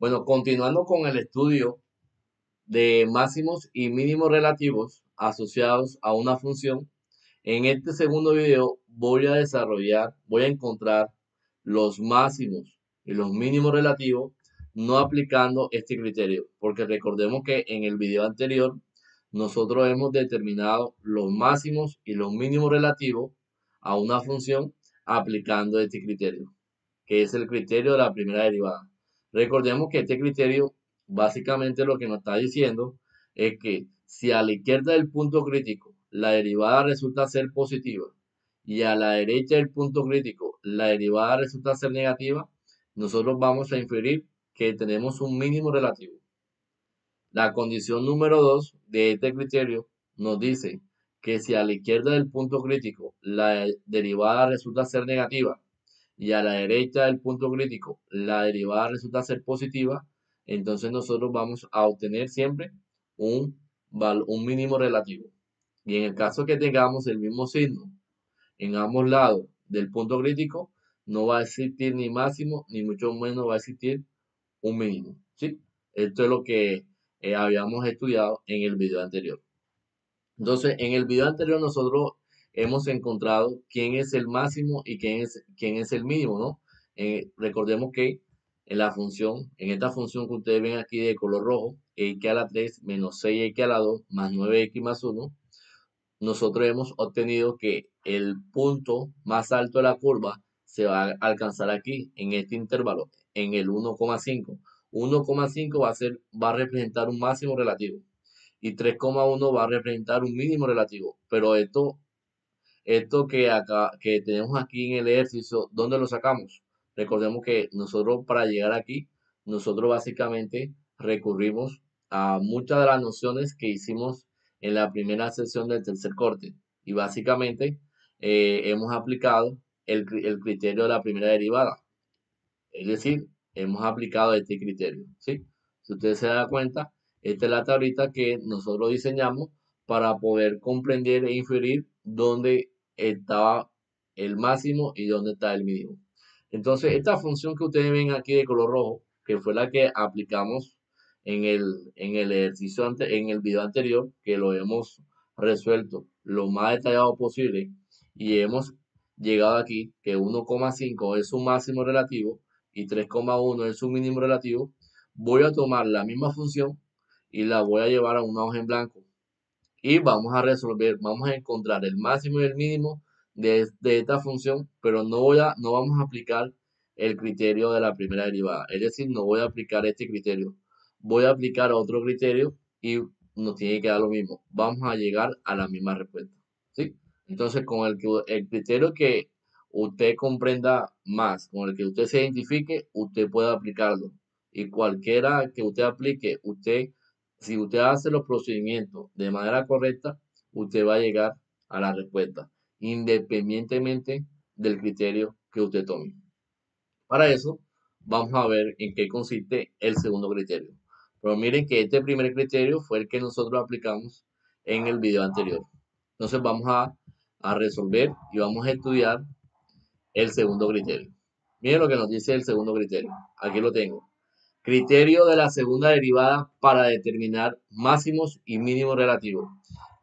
Bueno, continuando con el estudio de máximos y mínimos relativos asociados a una función, en este segundo video voy a encontrar los máximos y los mínimos relativos no aplicando este criterio, porque recordemos que en el video anterior nosotros hemos determinado los máximos y los mínimos relativos a una función aplicando este criterio, que es el criterio de la primera derivada. Recordemos que este criterio básicamente lo que nos está diciendo es que si a la izquierda del punto crítico la derivada resulta ser positiva y a la derecha del punto crítico la derivada resulta ser negativa, nosotros vamos a inferir que tenemos un mínimo relativo. La condición número 2 de este criterio nos dice que si a la izquierda del punto crítico la derivada resulta ser negativa y a la derecha del punto crítico la derivada resulta ser positiva, entonces nosotros vamos a obtener siempre un mínimo relativo. Y en el caso que tengamos el mismo signo en ambos lados del punto crítico, no va a existir ni máximo, ni mucho menos va a existir un mínimo, ¿sí? Esto es lo que habíamos estudiado en el video anterior. Entonces, en el video anterior nosotros hemos encontrado quién es el máximo y quién es el mínimo, ¿no? Recordemos que en esta función que ustedes ven aquí de color rojo, x a la 3 menos 6x a la 2 más 9x más 1, nosotros hemos obtenido que el punto más alto de la curva se va a alcanzar aquí, en este intervalo, en el 1,5. 1,5 va a representar un máximo relativo y 3,1 va a representar un mínimo relativo. Pero esto que tenemos aquí en el ejercicio, ¿dónde lo sacamos? Recordemos que nosotros para llegar aquí, nosotros básicamente recurrimos a muchas de las nociones que hicimos en la primera sesión del tercer corte. Y básicamente hemos aplicado el criterio de la primera derivada. Es decir, hemos aplicado este criterio, ¿sí? Si ustedes se dan cuenta, esta es la tablita que nosotros diseñamos para poder comprender e inferir dónde estaba el máximo y dónde está el mínimo. Entonces, esta función que ustedes ven aquí de color rojo, que fue la que aplicamos en el ejercicio en el video anterior, que lo hemos resuelto lo más detallado posible y hemos llegado aquí que 1,5 es su máximo relativo y 3,1 es su mínimo relativo, voy a tomar la misma función y la voy a llevar a una hoja en blanco. Y vamos a resolver, vamos a encontrar el máximo y el mínimo de esta función, pero no vamos a aplicar el criterio de la primera derivada. Es decir, no voy a aplicar este criterio. Voy a aplicar otro criterio y nos tiene que dar lo mismo. Vamos a llegar a la misma respuesta. ¿Sí? Entonces, el criterio que usted comprenda más, con el que usted se identifique, usted puede aplicarlo. Y cualquiera que usted aplique, si usted hace los procedimientos de manera correcta, usted va a llegar a la respuesta, independientemente del criterio que usted tome. Para eso, vamos a ver en qué consiste el segundo criterio. Pero miren que este primer criterio fue el que nosotros aplicamos en el video anterior. Entonces vamos a resolver y vamos a estudiar el segundo criterio. Miren lo que nos dice el segundo criterio. Aquí lo tengo. Criterio de la segunda derivada para determinar máximos y mínimos relativos.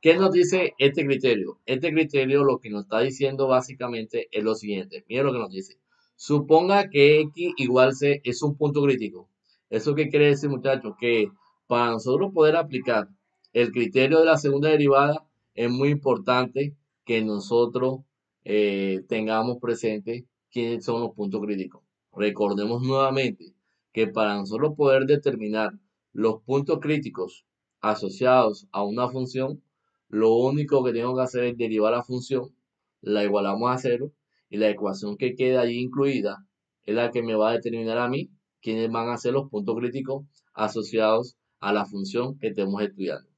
¿Qué nos dice este criterio? Este criterio lo que nos está diciendo básicamente es lo siguiente. Miren lo que nos dice. Suponga que x igual c es un punto crítico. ¿Eso qué quiere decir, muchachos? Que para nosotros poder aplicar el criterio de la segunda derivada es muy importante que nosotros tengamos presente quiénes son los puntos críticos. Recordemos nuevamente que para nosotros poder determinar los puntos críticos asociados a una función, lo único que tengo que hacer es derivar la función, la igualamos a cero y la ecuación que queda allí incluida es la que me va a determinar a mí quiénes van a ser los puntos críticos asociados a la función que estemos estudiando.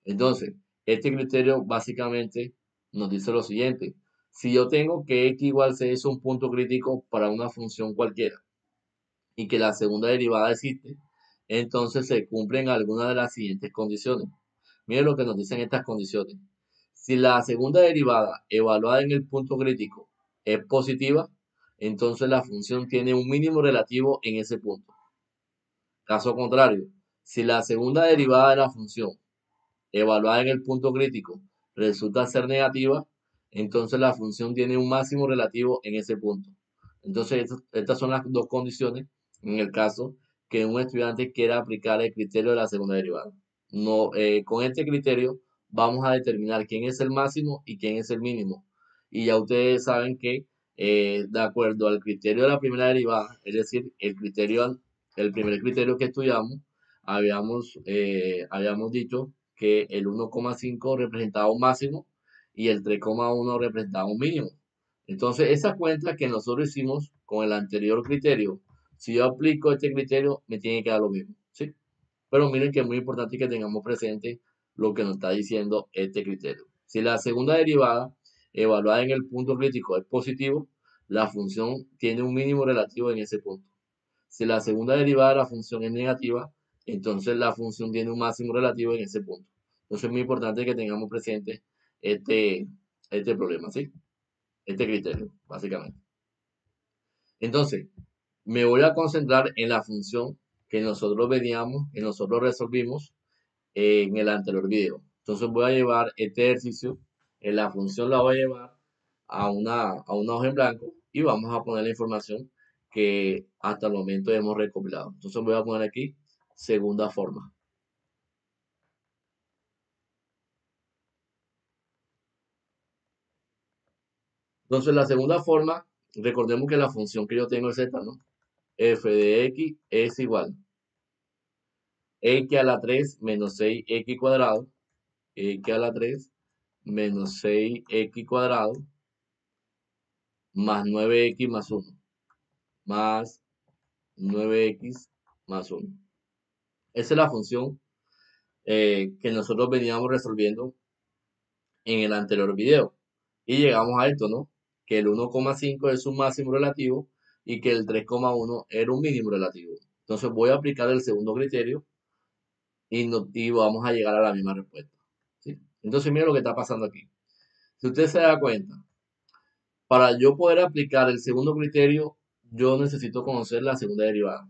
Entonces, este criterio básicamente nos dice lo siguiente. Si yo tengo que x igual c es un punto crítico para una función cualquiera, y que la segunda derivada existe, entonces se cumplen algunas de las siguientes condiciones. Miren lo que nos dicen estas condiciones. Si la segunda derivada evaluada en el punto crítico es positiva, entonces la función tiene un mínimo relativo en ese punto. Caso contrario, si la segunda derivada de la función evaluada en el punto crítico resulta ser negativa, entonces la función tiene un máximo relativo en ese punto. Entonces, estas son las dos condiciones en el caso que un estudiante quiera aplicar el criterio de la segunda derivada. No, con este criterio vamos a determinar quién es el máximo y quién es el mínimo. Y ya ustedes saben que de acuerdo al criterio de la primera derivada, es decir, el primer criterio que estudiamos, habíamos dicho que el 1,5 representaba un máximo y el 3,1 representaba un mínimo. Entonces, esa cuenta que nosotros hicimos con el anterior criterio, si yo aplico este criterio, me tiene que dar lo mismo, ¿sí? Pero miren que es muy importante que tengamos presente lo que nos está diciendo este criterio. Si la segunda derivada evaluada en el punto crítico es positivo, la función tiene un mínimo relativo en ese punto. Si la segunda derivada de la función es negativa, entonces la función tiene un máximo relativo en ese punto. Entonces es muy importante que tengamos presente este, este problema, ¿sí? Este criterio, básicamente. Entonces, me voy a concentrar en la función que nosotros veníamos, que nosotros resolvimos en el anterior video. Entonces voy a llevar este ejercicio, en la función la voy a llevar a una hoja en blanco y vamos a poner la información que hasta el momento hemos recopilado. Entonces voy a poner aquí segunda forma. Entonces la segunda forma, recordemos que la función que yo tengo es esta, ¿no? F de x es igual x a la 3 menos 6x cuadrado, x a la 3 menos 6x cuadrado más 9x más 1 más 9x más 1. Esa es la función que nosotros veníamos resolviendo en el anterior video. Y llegamos a esto, ¿no? Que el 1,5 es un máximo relativo y que el 3,1 era un mínimo relativo. Entonces voy a aplicar el segundo criterio y vamos a llegar a la misma respuesta, ¿sí? Entonces mira lo que está pasando aquí. Si usted se da cuenta, para yo poder aplicar el segundo criterio, yo necesito conocer la segunda derivada.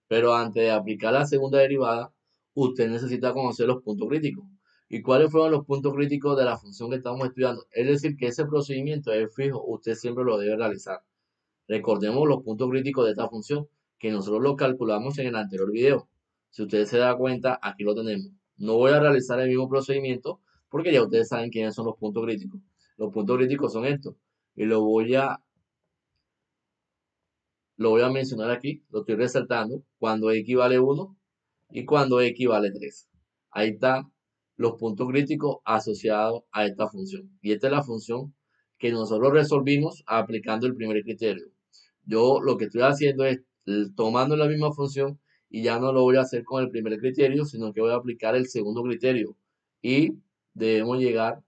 Pero antes de aplicar la segunda derivada, usted necesita conocer los puntos críticos. ¿Y cuáles fueron los puntos críticos de la función que estamos estudiando? Es decir, que ese procedimiento es fijo, usted siempre lo debe realizar. Recordemos los puntos críticos de esta función, que nosotros los calculamos en el anterior video. Si usted se da cuenta, aquí lo tenemos. No voy a realizar el mismo procedimiento porque ya ustedes saben quiénes son los puntos críticos. Los puntos críticos son estos. Y lo voy a mencionar aquí, lo estoy resaltando, cuando x vale 1 y cuando x vale 3. Ahí están los puntos críticos asociados a esta función. Y esta es la función que nosotros resolvimos aplicando el primer criterio. Yo lo que estoy haciendo es tomando la misma función y ya no lo voy a hacer con el primer criterio, sino que voy a aplicar el segundo criterio. Y debemos llegar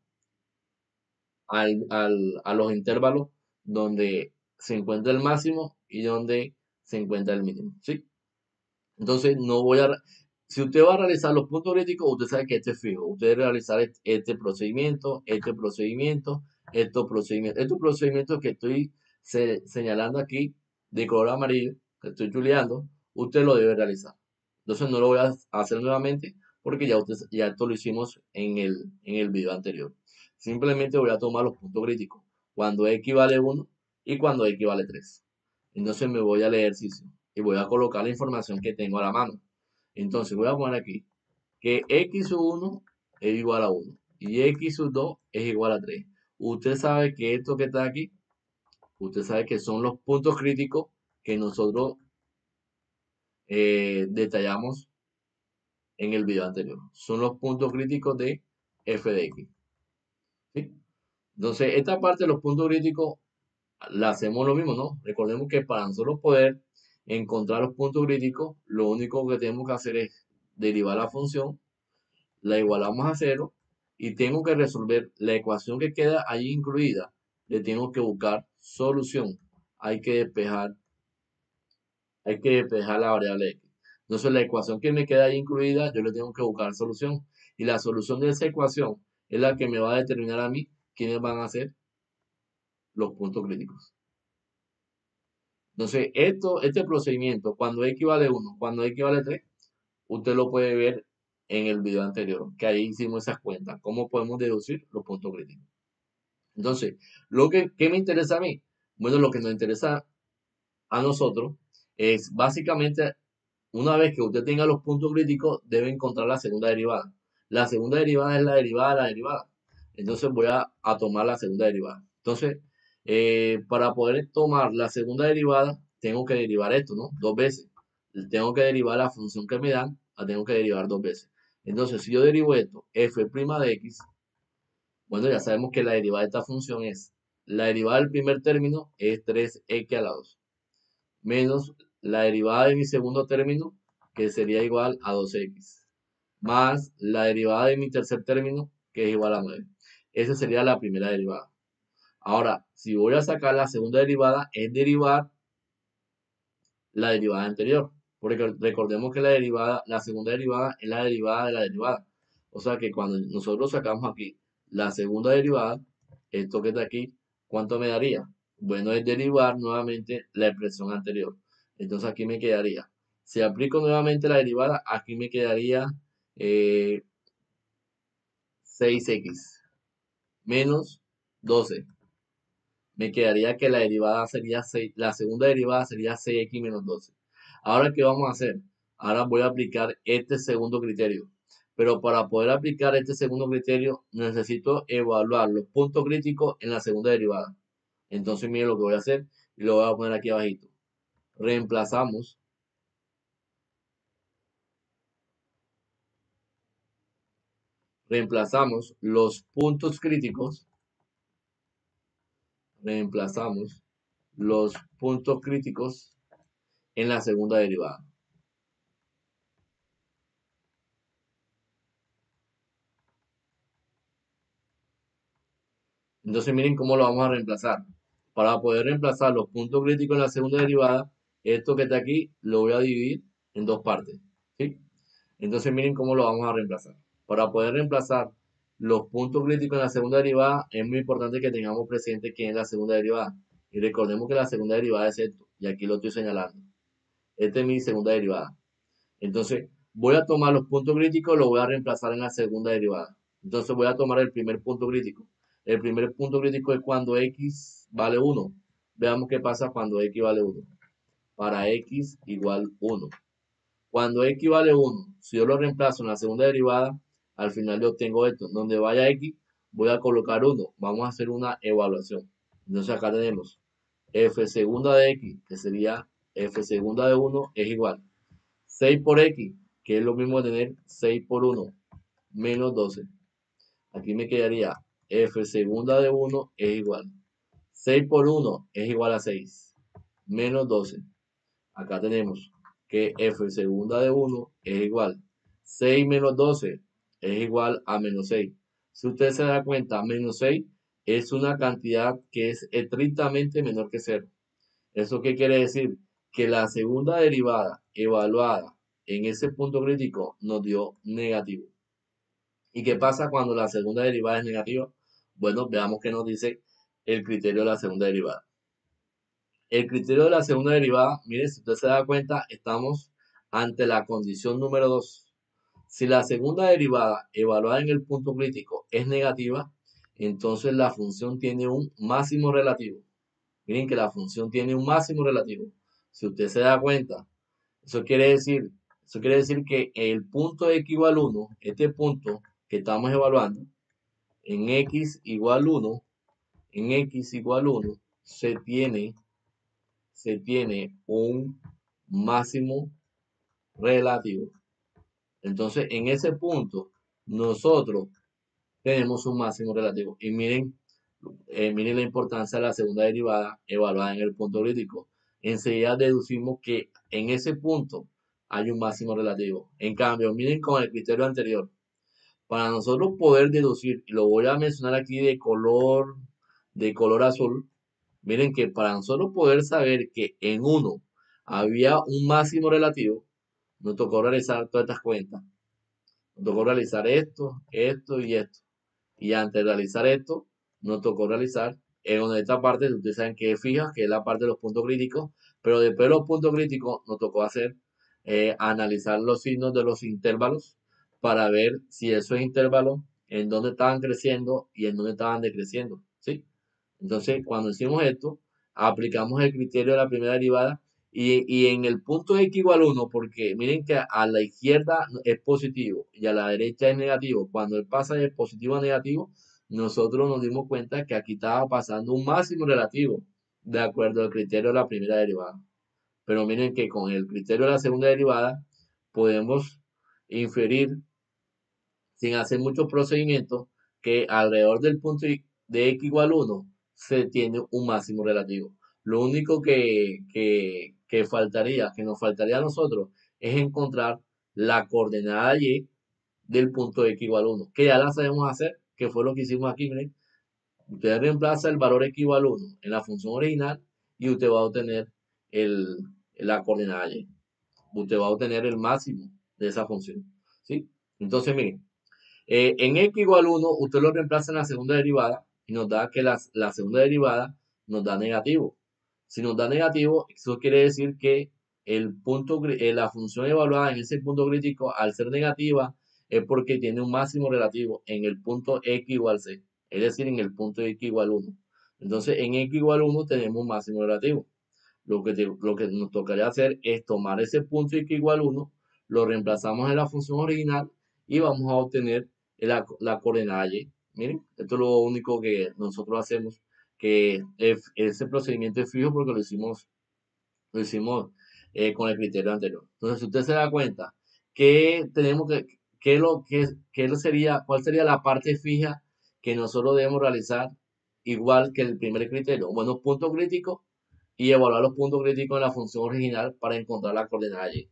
a los intervalos donde se encuentra el máximo y donde se encuentra el mínimo, ¿sí? Entonces, no voy a... Si usted va a realizar los puntos críticos, usted sabe que este es fijo. Usted debe realizar este procedimiento, este procedimiento, estos procedimientos. Estos procedimientos que estoy señalando aquí de color amarillo, que estoy chuleando, usted lo debe realizar. Entonces, no lo voy a hacer nuevamente porque ya esto lo hicimos en el video anterior. Simplemente voy a tomar los puntos críticos. Cuando x vale 1 y cuando x vale 3. Entonces me voy al ejercicio y voy a colocar la información que tengo a la mano. Entonces voy a poner aquí que x sub 1 es igual a 1 y x sub 2 es igual a 3. Usted sabe que esto que está aquí, usted sabe que son los puntos críticos que nosotros detallamos en el video anterior. Son los puntos críticos de f de x, ¿sí? Entonces, esta parte de los puntos críticos la hacemos lo mismo, ¿no? Recordemos que para nosotros poder encontrar los puntos críticos, lo único que tenemos que hacer es derivar la función, la igualamos a cero y tengo que resolver la ecuación que queda allí incluida. Le tengo que buscar solución. Hay que despejar, hay que despejar la variable x. Entonces la ecuación que me queda ahí incluida, yo le tengo que buscar solución. Y la solución de esa ecuación es la que me va a determinar a mí quiénes van a ser los puntos críticos. Entonces, este procedimiento, cuando X vale 1, cuando X vale 3, usted lo puede ver en el video anterior, que ahí hicimos esas cuentas, cómo podemos deducir los puntos críticos. Entonces, ¿qué me interesa a mí? Bueno, lo que nos interesa a nosotros es básicamente, una vez que usted tenga los puntos críticos, debe encontrar la segunda derivada. La segunda derivada es la derivada de la derivada. Entonces voy a tomar la segunda derivada. Entonces, para poder tomar la segunda derivada, tengo que derivar esto, ¿no? Dos veces. Tengo que derivar la función que me dan, la tengo que derivar dos veces. Entonces, si yo derivo esto, f' de x, bueno, ya sabemos que la derivada de esta función es, la derivada del primer término es 3x a la 2, menos la derivada de mi segundo término, que sería igual a 2x, más la derivada de mi tercer término, que es igual a 9. Esa sería la primera derivada. Ahora, si voy a sacar la segunda derivada, es derivar la derivada anterior. Porque recordemos que la segunda derivada es la derivada de la derivada. O sea que cuando nosotros sacamos aquí la segunda derivada, esto que está aquí, ¿cuánto me daría? Bueno, es derivar nuevamente la expresión anterior. Entonces aquí me quedaría. Si aplico nuevamente la derivada, aquí me quedaría 6x menos 12. Me quedaría que la derivada sería 6, la segunda derivada sería 6x menos 12. Ahora, ¿qué vamos a hacer? Ahora voy a aplicar este segundo criterio. Pero para poder aplicar este segundo criterio, necesito evaluar los puntos críticos en la segunda derivada. Entonces, miren lo que voy a hacer y lo voy a poner aquí abajito. Reemplazamos, reemplazamos los puntos críticos, reemplazamos los puntos críticos en la segunda derivada. Entonces miren cómo lo vamos a reemplazar. Para poder reemplazar los puntos críticos en la segunda derivada, esto que está aquí lo voy a dividir en dos partes. ¿Sí? Entonces miren cómo lo vamos a reemplazar. Para poder reemplazar los puntos críticos en la segunda derivada, es muy importante que tengamos presente quién es la segunda derivada. Y recordemos que la segunda derivada es esto. Y aquí lo estoy señalando. Esta es mi segunda derivada. Entonces, voy a tomar los puntos críticos, los voy a reemplazar en la segunda derivada. Entonces, voy a tomar el primer punto crítico. El primer punto crítico es cuando x vale 1. Veamos qué pasa cuando x vale 1. Para x igual 1. Cuando x vale 1, si yo lo reemplazo en la segunda derivada, al final yo obtengo esto. Donde vaya x, voy a colocar 1. Vamos a hacer una evaluación. Entonces, acá tenemos f segunda de x, que sería f segunda de 1, es igual 6 por x, que es lo mismo de tener 6 por 1, menos 12. Aquí me quedaría f segunda de 1 es igual. 6 por 1 es igual a 6, menos 12. Acá tenemos que f segunda de 1 es igual. 6 menos 12 es igual a menos 6. Si usted se da cuenta, menos 6 es una cantidad que es estrictamente menor que 0. ¿Eso qué quiere decir? Que la segunda derivada evaluada en ese punto crítico nos dio negativo. ¿Y qué pasa cuando la segunda derivada es negativa? Bueno, veamos qué nos dice el criterio de la segunda derivada. El criterio de la segunda derivada, mire, si usted se da cuenta, estamos ante la condición número 2. Si la segunda derivada evaluada en el punto crítico es negativa, entonces la función tiene un máximo relativo. Miren que la función tiene un máximo relativo. Si usted se da cuenta, eso quiere decir, eso quiere decir que el punto x igual 1, este punto que estamos evaluando, en x igual 1, en x igual 1, se tiene un máximo relativo. Entonces, en ese punto, nosotros tenemos un máximo relativo. Y miren la importancia de la segunda derivada evaluada en el punto crítico. Enseguida deducimos que en ese punto hay un máximo relativo. En cambio, miren con el criterio anterior. Para nosotros poder deducir, y lo voy a mencionar aquí de color azul, miren que para nosotros poder saber que en uno había un máximo relativo, nos tocó realizar todas estas cuentas. Nos tocó realizar esto, esto y esto. Y antes de realizar esto, nos tocó realizar en esta parte, ustedes saben que es fija, que es la parte de los puntos críticos, Pero después de los puntos críticos nos tocó hacer, analizar los signos de los intervalos para ver si esos intervalos en dónde estaban creciendo y en dónde estaban decreciendo, ¿sí? Entonces, cuando hicimos esto, aplicamos el criterio de la primera derivada y en el punto x igual 1, porque miren que a la izquierda es positivo y a la derecha es negativo. Cuando él pasa de positivo a negativo, nosotros nos dimos cuenta que aquí estaba pasando un máximo relativo de acuerdo al criterio de la primera derivada. Pero miren que con el criterio de la segunda derivada podemos inferir sin hacer muchos procedimientos que alrededor del punto de x igual 1 se tiene un máximo relativo. Lo único que faltaría, que nos faltaría a nosotros, es encontrar la coordenada y del punto de x igual 1, que ya la sabemos hacer, que fue lo que hicimos aquí, miren. Usted reemplaza el valor x igual 1 en la función original y usted va a obtener el, la coordenada y. Usted va a obtener el máximo de esa función, ¿sí? Entonces, miren, en x igual 1, usted lo reemplaza en la segunda derivada y nos da que la segunda derivada nos da negativo. Si nos da negativo, eso quiere decir que la función evaluada en ese punto crítico, al ser negativa, es porque tiene un máximo relativo en el punto x igual c, es decir, en el punto x igual 1. Entonces, en x igual 1 tenemos un máximo relativo. Lo que nos tocaría hacer es tomar ese punto x igual 1, lo reemplazamos en la función original y vamos a obtener la coordenada y. Miren, esto es lo único que nosotros hacemos, que ese procedimiento es fijo porque lo hicimos con el criterio anterior. Entonces, si usted se da cuenta que tenemos cuál sería la parte fija que nosotros debemos realizar igual que el primer criterio. Bueno, punto crítico y evaluar los puntos críticos en la función original para encontrar la coordenada y.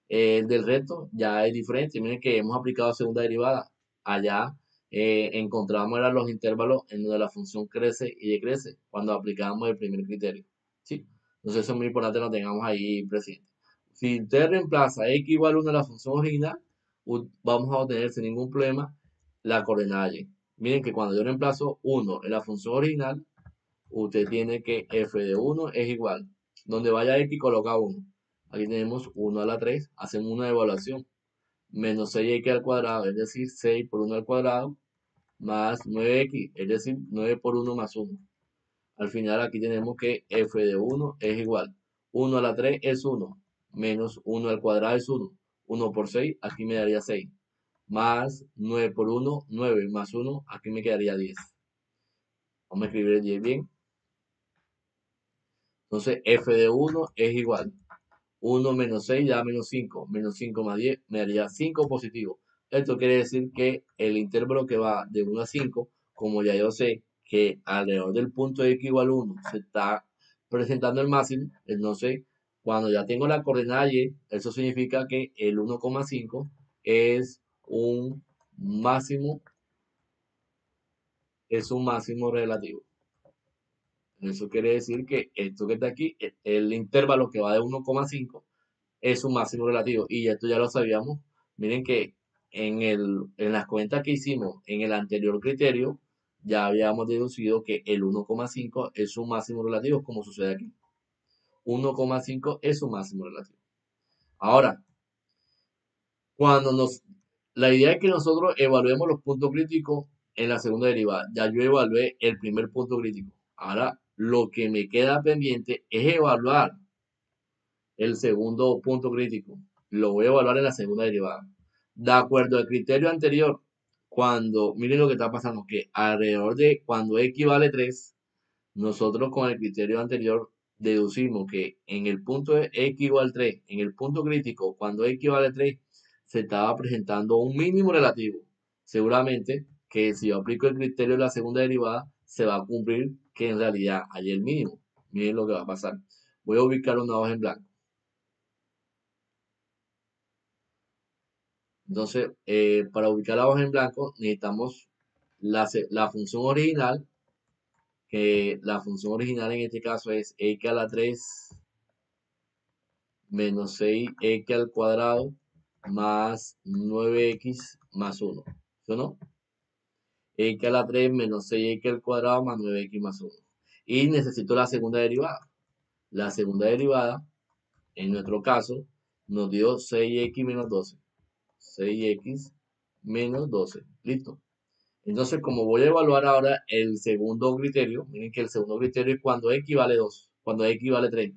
El del resto ya es diferente. Miren que hemos aplicado segunda derivada. Allá encontramos eran los intervalos en donde la función crece y decrece cuando aplicamos el primer criterio. ¿Sí? Entonces eso es muy importante que lo tengamos ahí presente. Si usted reemplaza x igual a 1 en la función original, vamos a obtener sin ningún problema la coordenada y. Miren que cuando yo reemplazo 1 en la función original, usted tiene que f de 1 es igual. Donde vaya x coloca 1. Aquí tenemos 1 a la 3. Hacemos una evaluación. Menos 6x al cuadrado, es decir, 6 por 1 al cuadrado, más 9x, es decir, 9 por 1 más 1. Al final aquí tenemos que f de 1 es igual. 1 a la 3 es 1, menos 1 al cuadrado es 1. 1 por 6, aquí me daría 6. Más 9 por 1, 9, más 1, aquí me quedaría 10. Vamos a escribir el 10 bien. Entonces, f de 1 es igual. 1 menos 6 da menos 5. Menos 5 más 10 me daría 5 positivo. Esto quiere decir que el intervalo que va de 1 a 5, como ya yo sé que alrededor del punto x igual 1 se está presentando el máximo, entonces cuando ya tengo la coordenada y, eso significa que el 1,5 es un máximo, es un máximo relativo. Eso quiere decir que esto que está aquí, el intervalo que va de 1,5 es un máximo relativo. Y esto ya lo sabíamos. Miren que en las cuentas que hicimos en el anterior criterio, ya habíamos deducido que el 1,5 es un máximo relativo, como sucede aquí. 1,5 es un máximo relativo. Ahora, cuando la idea es que nosotros evaluemos los puntos críticos en la segunda derivada. Ya yo evalué el primer punto crítico. Ahora, lo que me queda pendiente es evaluar el segundo punto crítico. Lo voy a evaluar en la segunda derivada. De acuerdo al criterio anterior, miren lo que está pasando, que alrededor de cuando x vale 3, nosotros con el criterio anterior deducimos que en el punto de x igual 3, en el punto crítico, cuando x vale 3, se estaba presentando un mínimo relativo. Seguramente que si yo aplico el criterio de la segunda derivada, se va a cumplir que en realidad hay el mínimo. Miren lo que va a pasar. Voy a ubicar una hoja en blanco. Entonces, para ubicar la hoja en blanco, necesitamos la función original, que la función original en este caso es x a la 3 menos 6x al cuadrado más 9x más 1. ¿Sí o no? X a la 3 menos 6x al cuadrado más 9x más 1. Y necesito la segunda derivada. La segunda derivada, en nuestro caso, nos dio 6x menos 12. 6x menos 12. Listo. Entonces, como voy a evaluar ahora el segundo criterio, miren que el segundo criterio es cuando x vale 2, cuando x vale 3.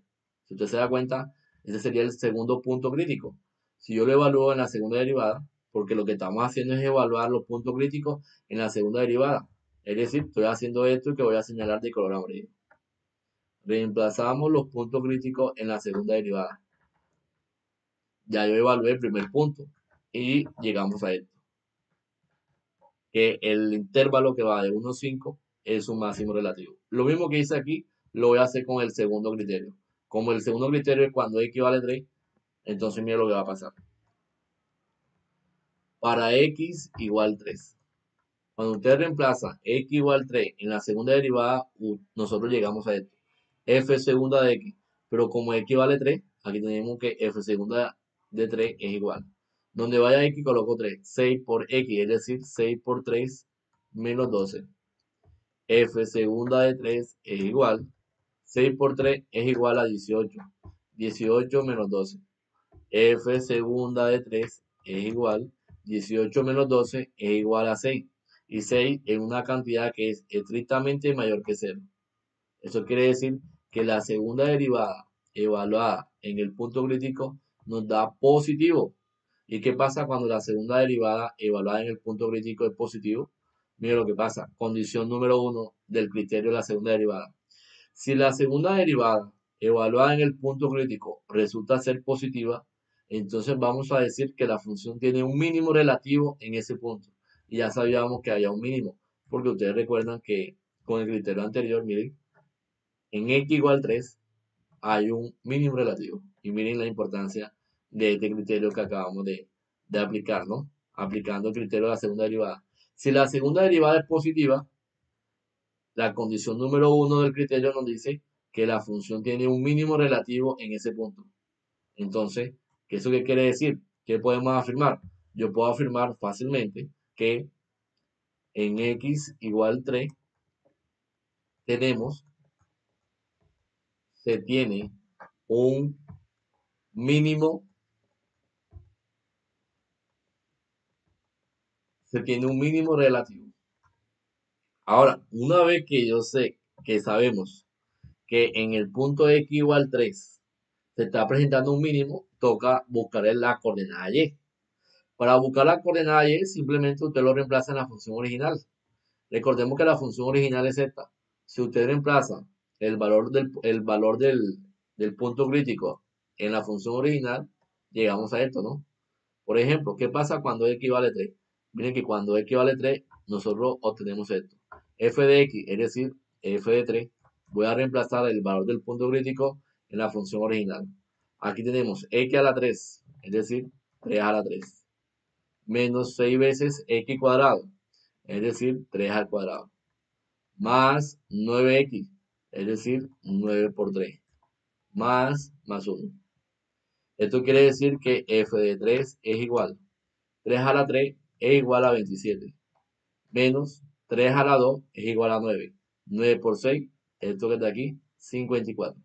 Si usted se da cuenta, ese sería el segundo punto crítico. Si yo lo evalúo en la segunda derivada, porque lo que estamos haciendo es evaluar los puntos críticos en la segunda derivada. Es decir, estoy haciendo esto y que voy a señalar de color amarillo. Reemplazamos los puntos críticos en la segunda derivada. Ya yo evalué el primer punto y llegamos a esto, que el intervalo que va de 1 a 5 es un máximo relativo. Lo mismo que hice aquí, lo voy a hacer con el segundo criterio. Como el segundo criterio es cuando x vale 3, entonces mira lo que va a pasar. Para x igual 3. Cuando usted reemplaza x igual 3 en la segunda derivada, nosotros llegamos a esto. F segunda de x. Pero como x vale 3, aquí tenemos que f segunda de 3 es igual. Donde vaya x coloco 3. 6 por x, es decir, 6 por 3 menos 12. F segunda de 3 es igual. 6 por 3 es igual a 18. 18 menos 12. F segunda de 3 es igual. 18 menos 12 es igual a 6. Y 6 es una cantidad que es estrictamente mayor que 0. Eso quiere decir que la segunda derivada evaluada en el punto crítico nos da positivo. ¿Y qué pasa cuando la segunda derivada evaluada en el punto crítico es positivo? Mira lo que pasa. Condición número 1 del criterio de la segunda derivada. Si la segunda derivada evaluada en el punto crítico resulta ser positiva, entonces vamos a decir que la función tiene un mínimo relativo en ese punto. Y ya sabíamos que había un mínimo, porque ustedes recuerdan que con el criterio anterior, miren, en x igual 3 hay un mínimo relativo. Y miren la importancia de este criterio que acabamos de aplicar, ¿no? Aplicando el criterio de la segunda derivada. Si la segunda derivada es positiva, la condición número 1 del criterio nos dice que la función tiene un mínimo relativo en ese punto. Entonces, ¿eso qué quiere decir? ¿Qué podemos afirmar? Yo puedo afirmar fácilmente que en x igual 3 tenemos, se tiene un mínimo, se tiene un mínimo relativo. Ahora, una vez que yo sé que sabemos que en el punto x igual 3 se está presentando un mínimo, toca buscar la coordenada y. Para buscar la coordenada y, simplemente usted lo reemplaza en la función original. Recordemos que la función original es esta. Si usted reemplaza el valor del punto crítico en la función original, llegamos a esto, ¿no? Por ejemplo, ¿qué pasa cuando x vale 3? Miren que cuando x vale 3, nosotros obtenemos esto. F de x, es decir, f de 3, voy a reemplazar el valor del punto crítico en la función original. Aquí tenemos x a la 3, es decir, 3 a la 3, menos 6 veces x cuadrado, es decir, 3 al cuadrado, más 9x, es decir, 9 por 3, más 1. Esto quiere decir que f de 3 es igual. 3 a la 3 es igual a 27, menos 3 a la 2 es igual a 9. 9 por 6, esto que está aquí, 54.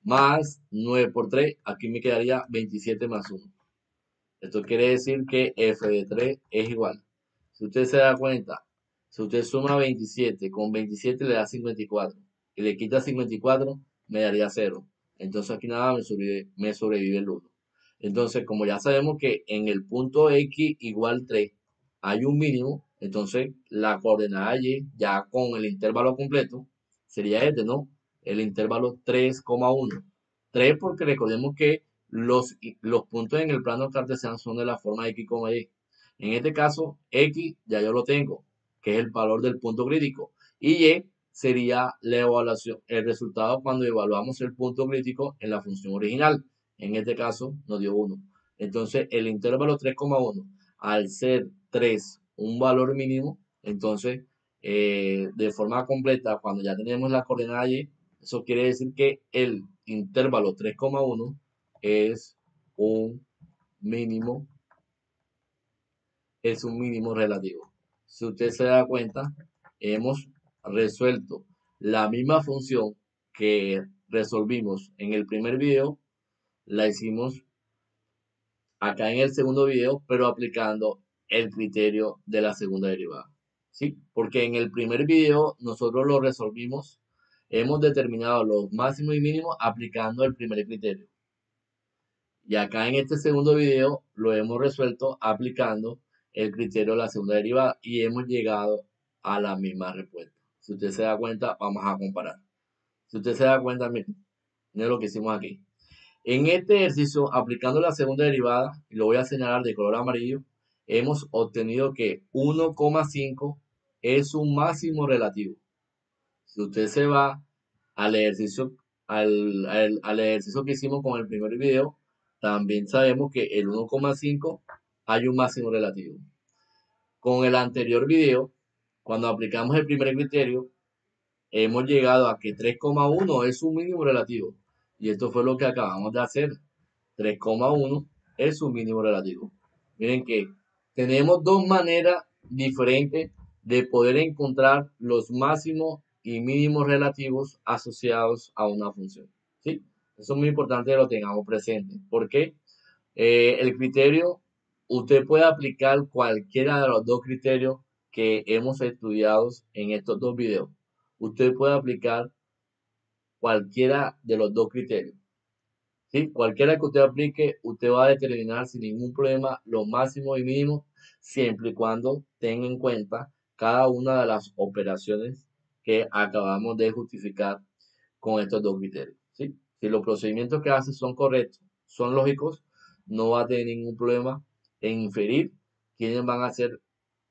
Más 9 por 3, aquí me quedaría 27 más 1. Esto quiere decir que f de 3 es igual. Si usted se da cuenta, si usted suma 27 con 27 le da 54 y le quita 54 me daría 0. Entonces aquí nada me sobrevive el 1. Entonces, como ya sabemos que en el punto x igual 3 hay un mínimo, entonces la coordenada y ya con el intervalo completo sería este, ¿no? El intervalo 3,1. 3 porque recordemos que los puntos en el plano cartesiano son de la forma x, y. En este caso, x ya yo lo tengo, que es el valor del punto crítico. Y y sería la evaluación, el resultado cuando evaluamos el punto crítico en la función original. En este caso, nos dio 1. Entonces, el intervalo 3,1, al ser 3 un valor mínimo, entonces, de forma completa, cuando ya tenemos la coordenada y, eso quiere decir que el intervalo 3,1 es un mínimo, relativo. Si usted se da cuenta, hemos resuelto la misma función que resolvimos en el primer video, la hicimos acá en el segundo video, pero aplicando el criterio de la segunda derivada. ¿Sí? Porque en el primer video nosotros lo resolvimos, hemos determinado los máximos y mínimos aplicando el primer criterio. Y acá en este segundo video lo hemos resuelto aplicando el criterio de la segunda derivada y hemos llegado a la misma respuesta. Si usted se da cuenta, vamos a comparar. Si usted se da cuenta, miren lo que hicimos aquí. En este ejercicio, aplicando la segunda derivada, y lo voy a señalar de color amarillo, hemos obtenido que 1,5 es un máximo relativo. Si usted se va al ejercicio, al ejercicio que hicimos con el primer video, también sabemos que el 1,5 hay un máximo relativo. Con el anterior video, cuando aplicamos el primer criterio, hemos llegado a que 3,1 es un mínimo relativo. Y esto fue lo que acabamos de hacer. 3,1 es un mínimo relativo. Miren que tenemos dos maneras diferentes de poder encontrar los máximos y mínimos relativos asociados a una función. ¿Sí? Eso es muy importante que lo tengamos presente. ¿Por qué? El criterio, usted puede aplicar cualquiera de los dos criterios que hemos estudiado en estos dos videos. Usted puede aplicar cualquiera de los dos criterios. ¿Sí? Cualquiera que usted aplique, usted va a determinar sin ningún problema los máximos y mínimos, siempre y cuando tenga en cuenta cada una de las operaciones que acabamos de justificar con estos dos criterios. ¿Sí? Si los procedimientos que hace son correctos, son lógicos, no va a tener ningún problema en inferir quiénes van a ser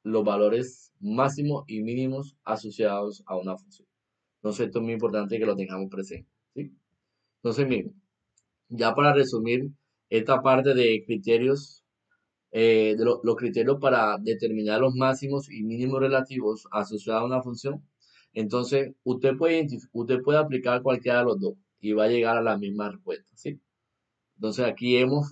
los valores máximos y mínimos asociados a una función. Entonces, esto es muy importante que lo tengamos presente. ¿Sí? Entonces, miren, ya para resumir esta parte de criterios, los criterios para determinar los máximos y mínimos relativos asociados a una función, entonces usted puede aplicar cualquiera de los dos y va a llegar a la misma respuesta, ¿sí? Entonces aquí hemos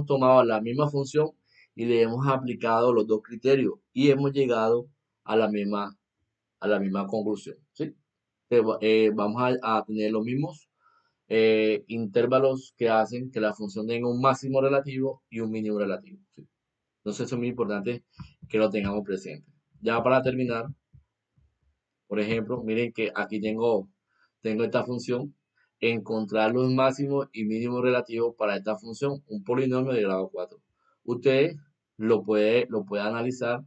tomado la misma función y le hemos aplicado los dos criterios y hemos llegado a la misma conclusión, ¿sí? Vamos a tener los mismos intervalos que hacen que la función tenga un máximo relativo y un mínimo relativo, ¿sí? Entonces eso es muy importante que lo tengamos presente. Ya para terminar, por ejemplo, miren que aquí tengo esta función, encontrar los máximos y mínimos relativos para esta función, un polinomio de grado 4. Usted lo puede analizar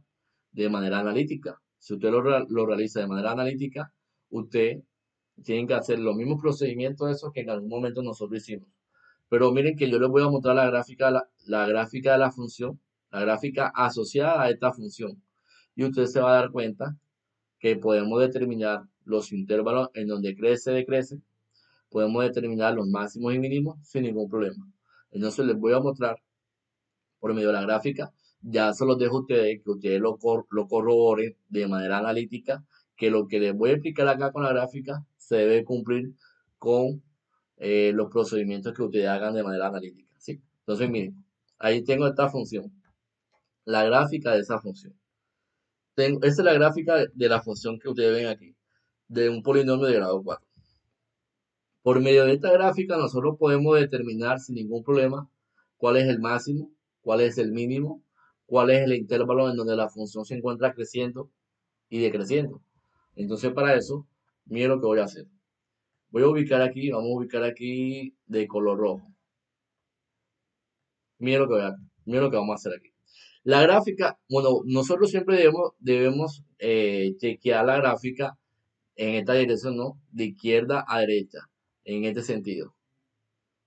de manera analítica. Si usted lo realiza de manera analítica, usted tiene que hacer los mismos procedimientos esos que en algún momento nosotros hicimos. Pero miren que yo les voy a mostrar la gráfica de la función, la gráfica asociada a esta función. Y usted se va a dar cuenta que podemos determinar los intervalos en donde crece, decrece. Podemos determinar los máximos y mínimos sin ningún problema. Entonces les voy a mostrar por medio de la gráfica. Ya se los dejo a ustedes, que ustedes lo corroboren de manera analítica, que lo que les voy a explicar acá con la gráfica se debe cumplir con los procedimientos que ustedes hagan de manera analítica, ¿sí? Entonces, miren, ahí tengo esta función, la gráfica de esa función. Esta es la gráfica de la función que ustedes ven aquí, de un polinomio de grado 4. Por medio de esta gráfica nosotros podemos determinar sin ningún problema cuál es el máximo, cuál es el mínimo, cuál es el intervalo en donde la función se encuentra creciendo y decreciendo. Entonces, para eso, miren lo que voy a hacer. Voy a ubicar aquí, vamos a ubicar aquí de color rojo. Miren lo que vamos a hacer aquí. La gráfica, bueno, nosotros siempre debemos chequear la gráfica en esta dirección, ¿no? De izquierda a derecha, en este sentido.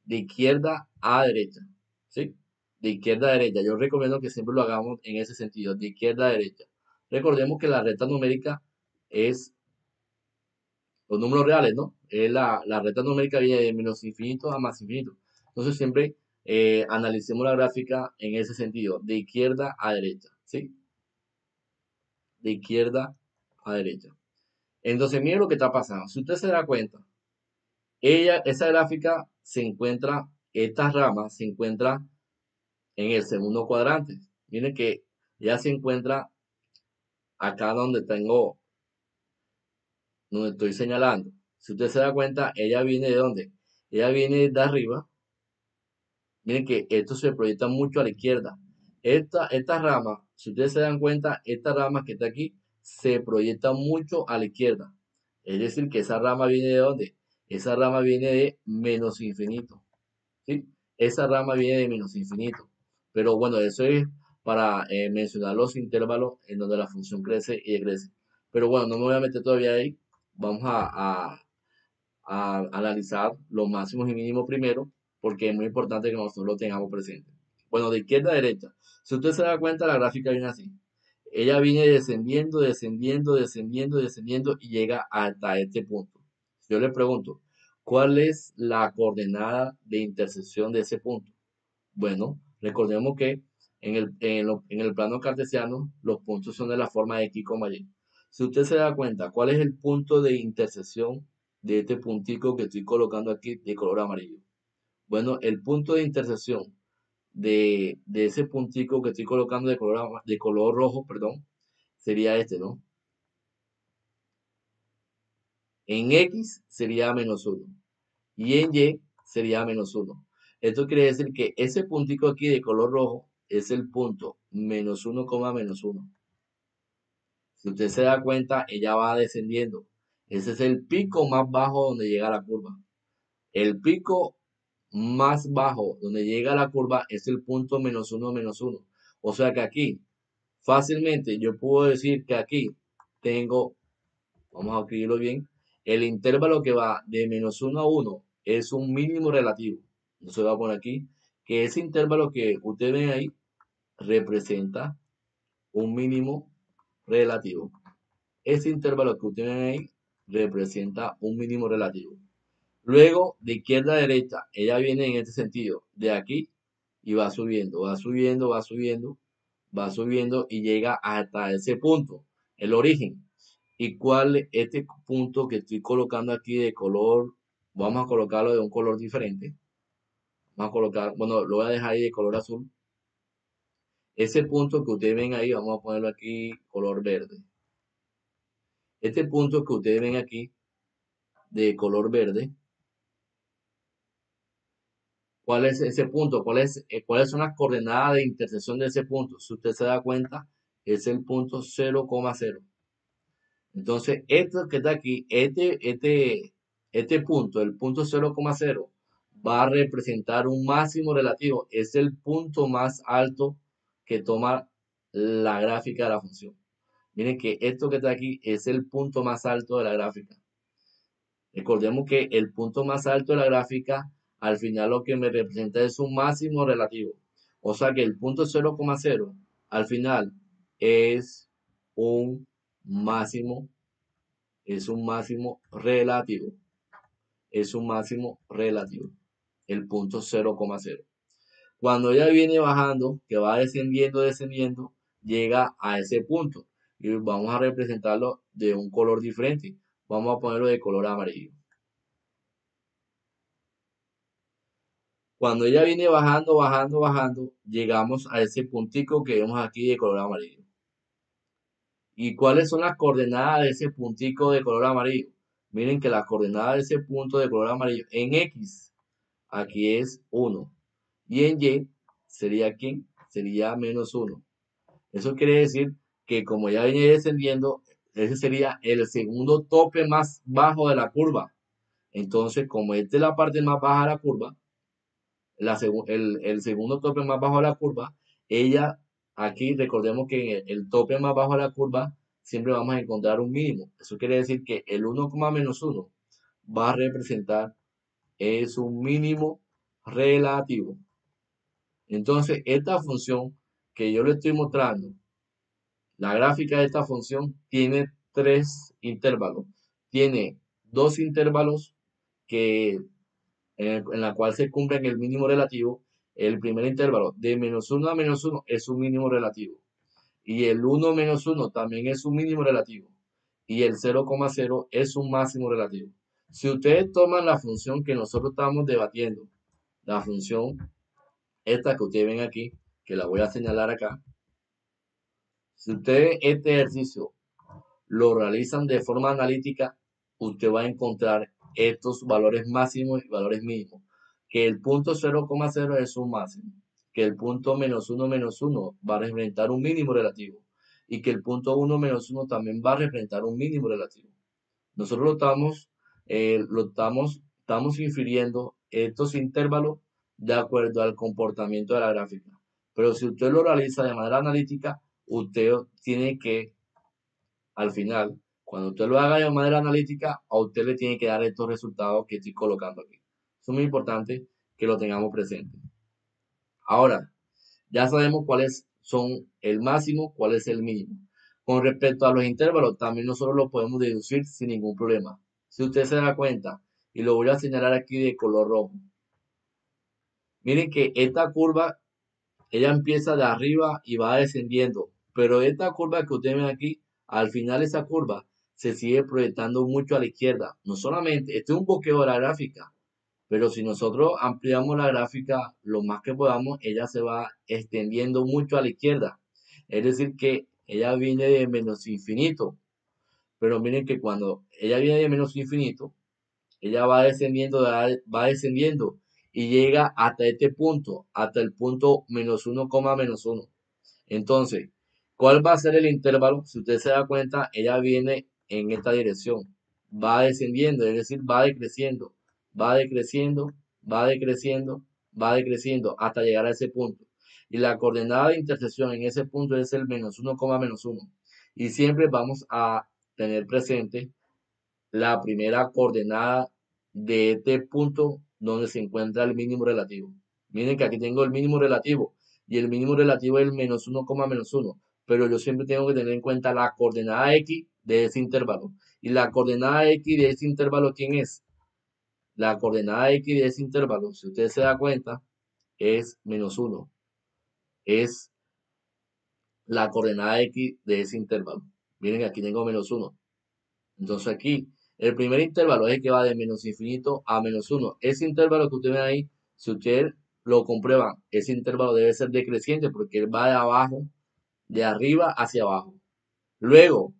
De izquierda a derecha, ¿sí? De izquierda a derecha. Yo recomiendo que siempre lo hagamos en ese sentido, de izquierda a derecha. Recordemos que la recta numérica es los números reales, ¿no? Es la recta numérica viene de menos infinito a más infinito. Entonces siempre analicemos la gráfica en ese sentido, de izquierda a derecha, ¿sí? De izquierda a derecha. Entonces, miren lo que está pasando. Si usted se da cuenta, esa gráfica se encuentra, esta rama se encuentra en el segundo cuadrante. Miren que ya se encuentra acá donde tengo donde estoy señalando. Si usted se da cuenta, ella viene ¿de dónde? Ella viene de arriba. Miren que esto se proyecta mucho a la izquierda. Esta rama, si ustedes se dan cuenta, esta rama que está aquí se proyecta mucho a la izquierda. Es decir, que esa rama viene ¿de dónde? Esa rama viene de menos infinito. ¿Sí? Esa rama viene de menos infinito. Pero bueno, eso es para mencionar los intervalos en donde la función crece y decrece. Pero bueno, no me voy a meter todavía ahí. Vamos a analizar los máximos y mínimos primero, porque es muy importante que nosotros lo tengamos presente. Bueno, de izquierda a derecha. Si usted se da cuenta, la gráfica viene así. Ella viene descendiendo, descendiendo, descendiendo, descendiendo y llega hasta este punto. Yo le pregunto, ¿cuál es la coordenada de intersección de ese punto? Bueno, recordemos que en el plano cartesiano los puntos son de la forma de X, Y. Si usted se da cuenta, ¿cuál es el punto de intersección de este puntico que estoy colocando aquí de color amarillo? Bueno, el punto de intersección de ese puntico que estoy colocando de color rojo, perdón, sería este, ¿no? En X sería -1 y en Y sería -1. Esto quiere decir que ese puntico aquí de color rojo es el punto -1, -1. Si usted se da cuenta, ella va descendiendo. Ese es el pico más bajo donde llega la curva. El pico más bajo donde llega la curva es el punto -1, -1. O sea que aquí, fácilmente, yo puedo decir que aquí tengo, vamos a escribirlo bien, el intervalo que va de -1 a 1 es un mínimo relativo. Entonces voy a poner aquí que ese intervalo que ustedes ven ahí representa un mínimo relativo. Ese intervalo que ustedes ven ahí representa un mínimo relativo. Luego, de izquierda a derecha, ella viene en este sentido, de aquí y va subiendo, va subiendo, va subiendo, va subiendo y llega hasta ese punto, el origen. ¿Y cuál es este punto que estoy colocando aquí de color? Vamos a colocarlo de un color diferente. Vamos a colocar, bueno, lo voy a dejar ahí de color azul. Ese punto que ustedes ven ahí, vamos a ponerlo aquí color verde. Este punto que ustedes ven aquí de color verde, ¿cuál es ese punto? ¿Cuáles son las coordenadas de intersección de ese punto? Si usted se da cuenta, es el punto 0,0. Entonces, esto que está aquí, este punto, el punto 0,0, va a representar un máximo relativo. Es el punto más alto que toma la gráfica de la función. Miren que esto que está aquí es el punto más alto de la gráfica. Recordemos que el punto más alto de la gráfica, al final lo que me representa es un máximo relativo. O sea que el punto 0,0 al final es un máximo, es un máximo relativo. Es un máximo relativo. El punto 0,0. Cuando ella viene bajando, que va descendiendo, descendiendo, llega a ese punto. Y vamos a representarlo de un color diferente. Vamos a ponerlo de color amarillo. Cuando ella viene bajando, bajando, bajando, llegamos a ese puntico que vemos aquí de color amarillo. ¿Y cuáles son las coordenadas de ese puntico de color amarillo? Miren que las coordenadas de ese punto de color amarillo en X, aquí es 1. Y en Y sería aquí, sería -1. Eso quiere decir que como ya viene descendiendo, ese sería el segundo tope más bajo de la curva. Entonces, como esta es la parte más baja de la curva, el segundo tope más bajo de la curva, ella, aquí recordemos que en el tope más bajo de la curva siempre vamos a encontrar un mínimo. Eso quiere decir que el 1, -1 va a representar es un mínimo relativo. Entonces, esta función que yo le estoy mostrando, la gráfica de esta función tiene tres intervalos. Tiene dos intervalos que en la cual se cumplen el mínimo relativo. El primer intervalo de -1 a -1 es un mínimo relativo. Y el 1 -1 también es un mínimo relativo. Y el 0,0 es un máximo relativo. Si ustedes toman la función que nosotros estamos debatiendo, la función esta que ustedes ven aquí, que la voy a señalar acá, si ustedes este ejercicio lo realizan de forma analítica, usted va a encontrar estos valores máximos y valores mínimos. Que el punto 0,0 es un máximo, que el punto menos uno va a representar un mínimo relativo y que el punto 1 menos uno también va a representar un mínimo relativo. Nosotros estamos infiriendo estos intervalos de acuerdo al comportamiento de la gráfica. Pero si usted lo realiza de manera analítica, usted tiene que, al final, cuando usted lo haga de manera analítica, a usted le tiene que dar estos resultados que estoy colocando aquí. Es muy importante que lo tengamos presente. Ahora, ya sabemos cuáles son el máximo, cuál es el mínimo. Con respecto a los intervalos, también nosotros lo podemos deducir sin ningún problema. Si usted se da cuenta, y lo voy a señalar aquí de color rojo, miren que esta curva, ella empieza de arriba y va descendiendo, pero esta curva que ustedes ven aquí, al final esa curva se sigue proyectando mucho a la izquierda. No solamente, este es un bloqueo de la gráfica, pero si nosotros ampliamos la gráfica lo más que podamos, ella se va extendiendo mucho a la izquierda. Es decir, que ella viene de menos infinito. Pero miren que cuando ella viene de menos infinito, ella va descendiendo y llega hasta este punto, hasta el punto menos 1, menos 1. Entonces, ¿cuál va a ser el intervalo? Si usted se da cuenta, ella viene en esta dirección. Va descendiendo, es decir, va decreciendo, va decreciendo, va decreciendo, va decreciendo hasta llegar a ese punto. Y la coordenada de intersección en ese punto es el menos 1, menos 1. Y siempre vamos a tener presente la primera coordenada de este punto donde se encuentra el mínimo relativo. Miren que aquí tengo el mínimo relativo y el mínimo relativo es el menos 1, menos 1, pero yo siempre tengo que tener en cuenta la coordenada x de ese intervalo. Y la coordenada x de ese intervalo, ¿quién es? La coordenada x de ese intervalo, si usted se da cuenta, es menos 1. Es la coordenada x de ese intervalo. Miren, aquí tengo menos 1. Entonces aquí, el primer intervalo es el que va de menos infinito a menos 1. Ese intervalo que usted ve ahí, si usted lo comprueba, ese intervalo debe ser decreciente porque él va de abajo, de arriba hacia abajo. Luego,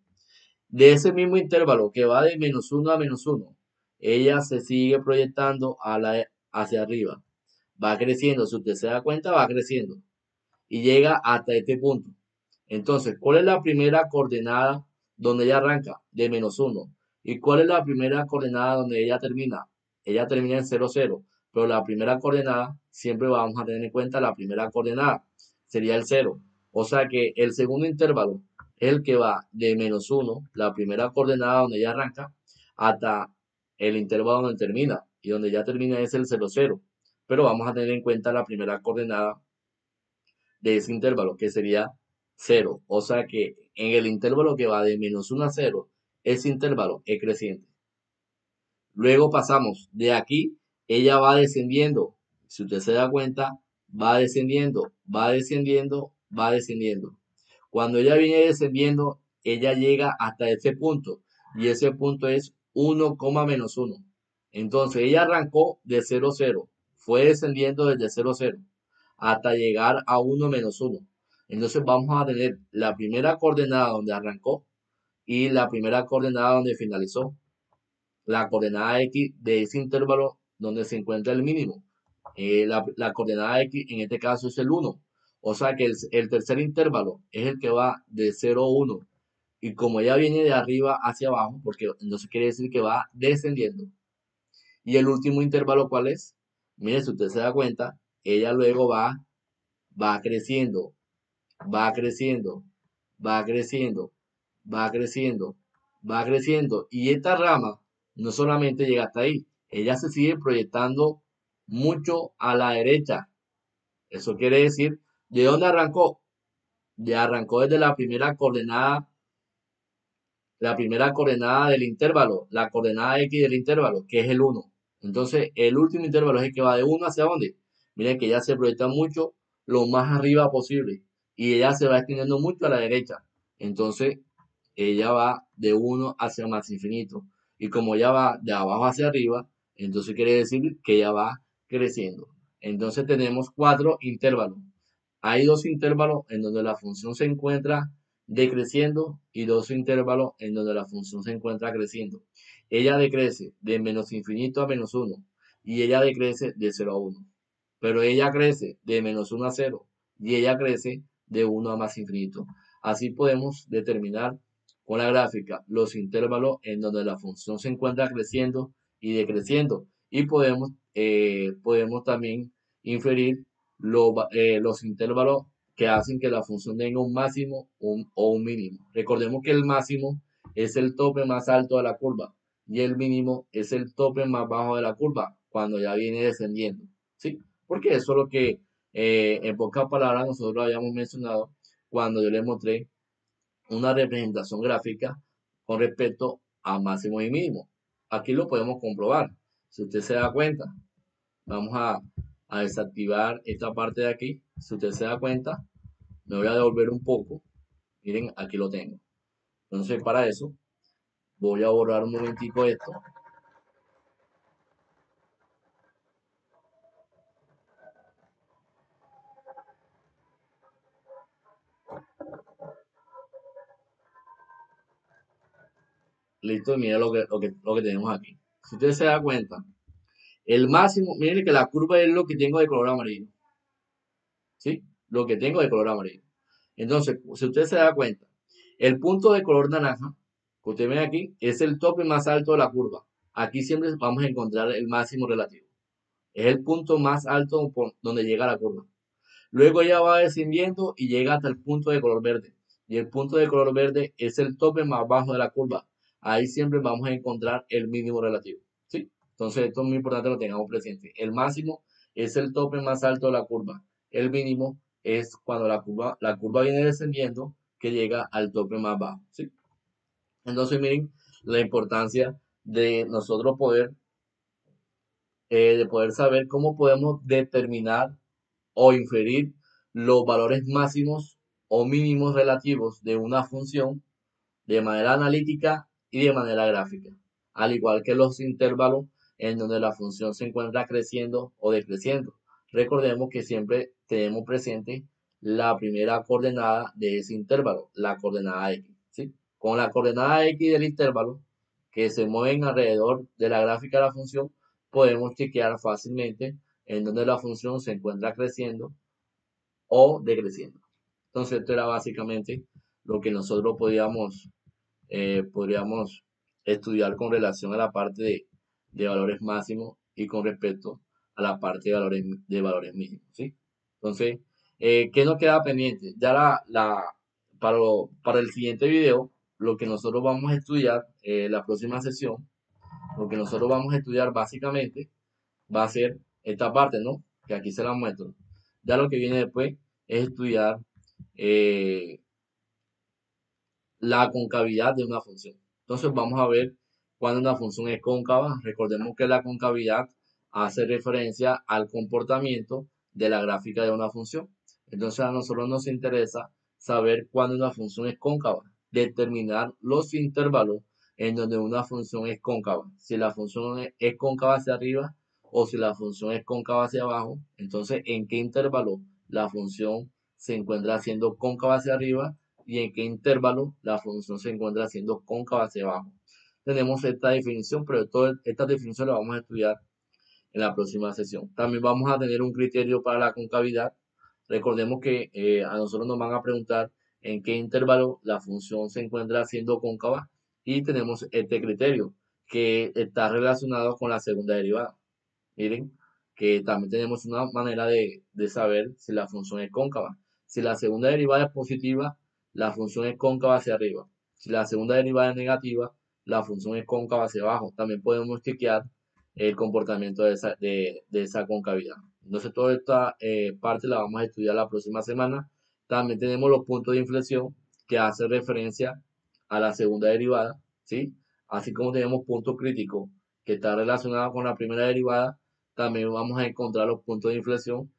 de ese mismo intervalo que va de menos 1 a menos 1, ella se sigue proyectando hacia arriba. Va creciendo, si usted se da cuenta, va creciendo. Y llega hasta este punto. Entonces, ¿cuál es la primera coordenada donde ella arranca? De menos 1. ¿Y cuál es la primera coordenada donde ella termina? Ella termina en 0, 0. Pero la primera coordenada, siempre vamos a tener en cuenta la primera coordenada. Sería el 0. O sea que el segundo intervalo es el que va de menos 1, la primera coordenada donde ella arranca, hasta el intervalo donde termina. Y donde ya termina es el 0, 0. Pero vamos a tener en cuenta la primera coordenada de ese intervalo, que sería 0. O sea que en el intervalo que va de menos 1 a 0, ese intervalo es creciente. Luego pasamos de aquí, ella va descendiendo. Si usted se da cuenta, va descendiendo, va descendiendo, va descendiendo. Cuando ella viene descendiendo, ella llega hasta ese punto. Y ese punto es 1, menos 1. Entonces ella arrancó de 0, 0. Fue descendiendo desde 0, 0 hasta llegar a 1 menos 1. Entonces vamos a tener la primera coordenada donde arrancó y la primera coordenada donde finalizó. La coordenada x de ese intervalo donde se encuentra el mínimo. La coordenada x en este caso es el 1. O sea que el tercer intervalo es el que va de 0 a 1. Y como ella viene de arriba hacia abajo, porque entonces quiere decir que va descendiendo. Y el último intervalo, ¿cuál es? Mire, si usted se da cuenta, ella luego va creciendo, va creciendo, va creciendo, va creciendo, va creciendo. Y esta rama no solamente llega hasta ahí, ella se sigue proyectando mucho a la derecha. Eso quiere decir, ¿de dónde arrancó? Ya arrancó desde la primera coordenada del intervalo, la coordenada X del intervalo, que es el 1. Entonces, el último intervalo es el que va de 1 hacia dónde. Miren que ya se proyecta mucho lo más arriba posible y ella se va extendiendo mucho a la derecha. Entonces, ella va de 1 hacia más infinito. Y como ella va de abajo hacia arriba, entonces quiere decir que ella va creciendo. Entonces tenemos 4 intervalos. Hay 2 intervalos en donde la función se encuentra decreciendo y 2 intervalos en donde la función se encuentra creciendo. ella decrece de menos infinito a menos uno y ella decrece de 0 a 1. Pero ella crece de -1 a 0 y ella crece de 1 a más infinito. Así podemos determinar con la gráfica los intervalos en donde la función se encuentra creciendo y decreciendo. Y podemos también inferir los intervalos que hacen que la función tenga un máximo o un mínimo. Recordemos que el máximo es el tope más alto de la curva y el mínimo es el tope más bajo de la curva cuando ya viene descendiendo. ¿Sí? Porque eso es lo que en pocas palabras nosotros habíamos mencionado cuando yo les mostré una representación gráfica con respecto a máximo y mínimo. Aquí lo podemos comprobar. Si usted se da cuenta, vamos a desactivar esta parte de aquí. Si usted se da cuenta, me voy a devolver un poco. Miren, aquí lo tengo. Entonces, para eso, voy a borrar un momentico esto. Listo, y mira lo que tenemos aquí. Si usted se da cuenta, el máximo, miren que la curva es lo que tengo de color amarillo. ¿Sí? Lo que tengo de color amarillo. Entonces, si usted se da cuenta, el punto de color naranja que usted ve aquí es el tope más alto de la curva. Aquí siempre vamos a encontrar el máximo relativo. Es el punto más alto por donde llega la curva. Luego ya va descendiendo y llega hasta el punto de color verde. Y el punto de color verde es el tope más bajo de la curva. Ahí siempre vamos a encontrar el mínimo relativo. ¿Sí? Entonces esto es muy importante que lo tengamos presente. El máximo es el tope más alto de la curva. El mínimo es cuando la curva viene descendiendo que llega al tope más bajo. ¿Sí? Entonces miren la importancia de nosotros poder saber cómo podemos determinar o inferir los valores máximos o mínimos relativos de una función de manera analítica y de manera gráfica, al igual que los intervalos en donde la función se encuentra creciendo o decreciendo. Recordemos que siempre tenemos presente la primera coordenada de ese intervalo, la coordenada x. ¿Sí? Con la coordenada x del intervalo que se mueven alrededor de la gráfica de la función, podemos chequear fácilmente en donde la función se encuentra creciendo o decreciendo. Entonces, esto era básicamente lo que nosotros podríamos estudiar con relación a la parte de valores máximos y con respecto a la parte de valores mínimos, ¿sí? Entonces, ¿qué nos queda pendiente? Ya para el siguiente video, lo que nosotros vamos a estudiar, la próxima sesión, lo que nosotros vamos a estudiar básicamente va a ser esta parte, ¿no? Que aquí se la muestro. Ya lo que viene después es estudiar eh, la concavidad de una función. Entonces vamos a ver cuando una función es cóncava. Recordemos que la concavidad hace referencia al comportamiento de la gráfica de una función. Entonces a nosotros nos interesa saber cuándo una función es cóncava, determinar los intervalos en donde una función es cóncava. Si la función es cóncava hacia arriba o si la función es cóncava hacia abajo, entonces en qué intervalo la función se encuentra siendo cóncava hacia arriba y en qué intervalo la función se encuentra siendo cóncava hacia abajo. Tenemos esta definición, pero todas estas definiciones las vamos a estudiar en la próxima sesión. También vamos a tener un criterio para la concavidad. Recordemos que a nosotros nos van a preguntar en qué intervalo la función se encuentra siendo cóncava y tenemos este criterio que está relacionado con la segunda derivada. Miren que también tenemos una manera de saber si la función es cóncava. Si la segunda derivada es positiva, la función es cóncava hacia arriba. Si la segunda derivada es negativa, la función es cóncava hacia abajo. También podemos chequear el comportamiento de esa concavidad. Entonces, toda esta parte la vamos a estudiar la próxima semana. También tenemos los puntos de inflexión que hacen referencia a la segunda derivada, ¿sí? Así como tenemos puntos críticos que está relacionado con la primera derivada, también vamos a encontrar los puntos de inflexión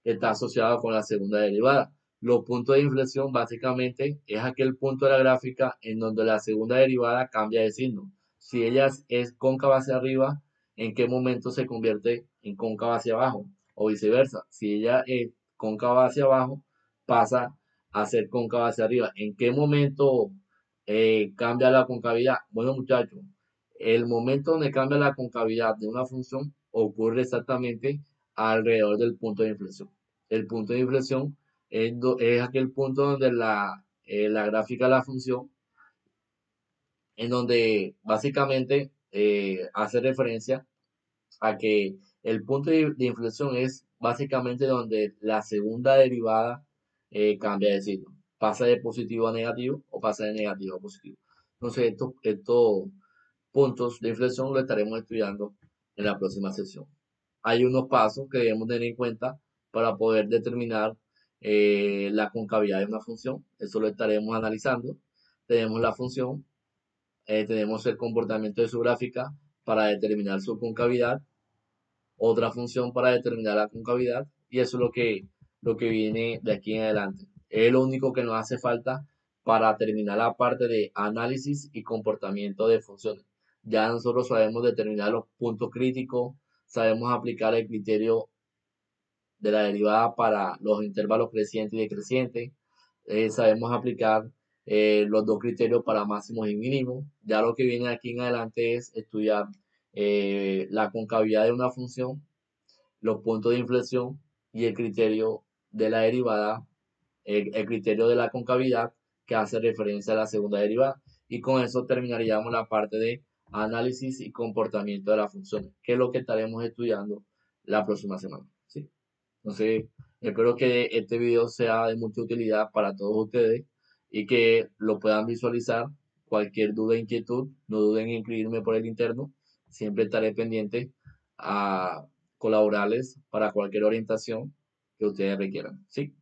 que está asociado con la segunda derivada. Los puntos de inflexión básicamente es aquel punto de la gráfica en donde la segunda derivada cambia de signo. Si ella es cóncava hacia arriba, ¿en qué momento se convierte en cóncava hacia abajo? O viceversa. Si ella es cóncava hacia abajo, pasa a ser cóncava hacia arriba. ¿En qué momento cambia la concavidad? Bueno, muchachos, El momento donde cambia la concavidad de una función ocurre exactamente alrededor del punto de inflexión. El punto de inflexión es aquel punto donde la gráfica de la función, en donde básicamente hace referencia a que el punto de inflexión es básicamente donde la segunda derivada cambia de signo. Pasa de positivo a negativo o pasa de negativo a positivo. Entonces, estos puntos de inflexión lo estaremos estudiando en la próxima sesión. Hay unos pasos que debemos tener en cuenta para poder determinar la concavidad de una función. Eso lo estaremos analizando. Tenemos la función, tenemos el comportamiento de su gráfica para determinar su concavidad, otra función para determinar la concavidad, y eso es lo que viene de aquí en adelante. Es lo único que nos hace falta para terminar la parte de análisis y comportamiento de funciones. Ya nosotros sabemos determinar los puntos críticos, sabemos aplicar el criterio de la derivada para los intervalos creciente y decreciente, sabemos aplicar los dos criterios para máximos y mínimos. Ya lo que viene aquí en adelante es estudiar la concavidad de una función, los puntos de inflexión y el criterio de la derivada, el criterio de la concavidad que hace referencia a la segunda derivada. Y con eso terminaríamos la parte de análisis y comportamiento de las funciones, que es lo que estaremos estudiando la próxima semana. ¿Sí? Entonces, espero que este video sea de mucha utilidad para todos ustedes y que lo puedan visualizar. Cualquier duda, inquietud, no duden en escribirme por el interno. Siempre estaré pendiente a colaborarles para cualquier orientación que ustedes requieran. ¿Sí?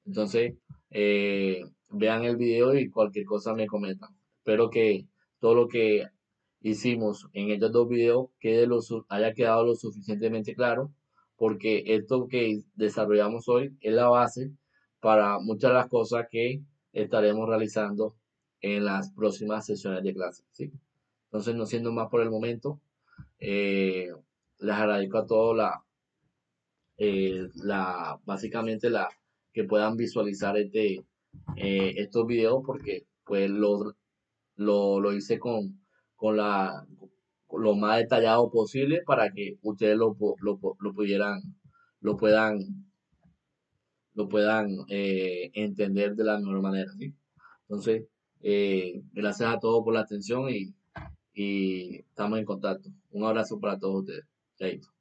Entonces, vean el video y cualquier cosa me comentan. Espero que todo lo que hicimos en estos dos videos haya quedado lo suficientemente claro, porque esto que desarrollamos hoy es la base para muchas de las cosas que estaremos realizando en las próximas sesiones de clase. ¿Sí? Entonces, no siendo más por el momento, eh, les agradezco a todos básicamente que puedan visualizar estos videos porque pues lo hice con con lo más detallado posible para que ustedes lo puedan, lo puedan entender de la mejor manera, ¿sí? Entonces, gracias a todos por la atención y estamos en contacto. Un abrazo para todos ustedes. Chaito.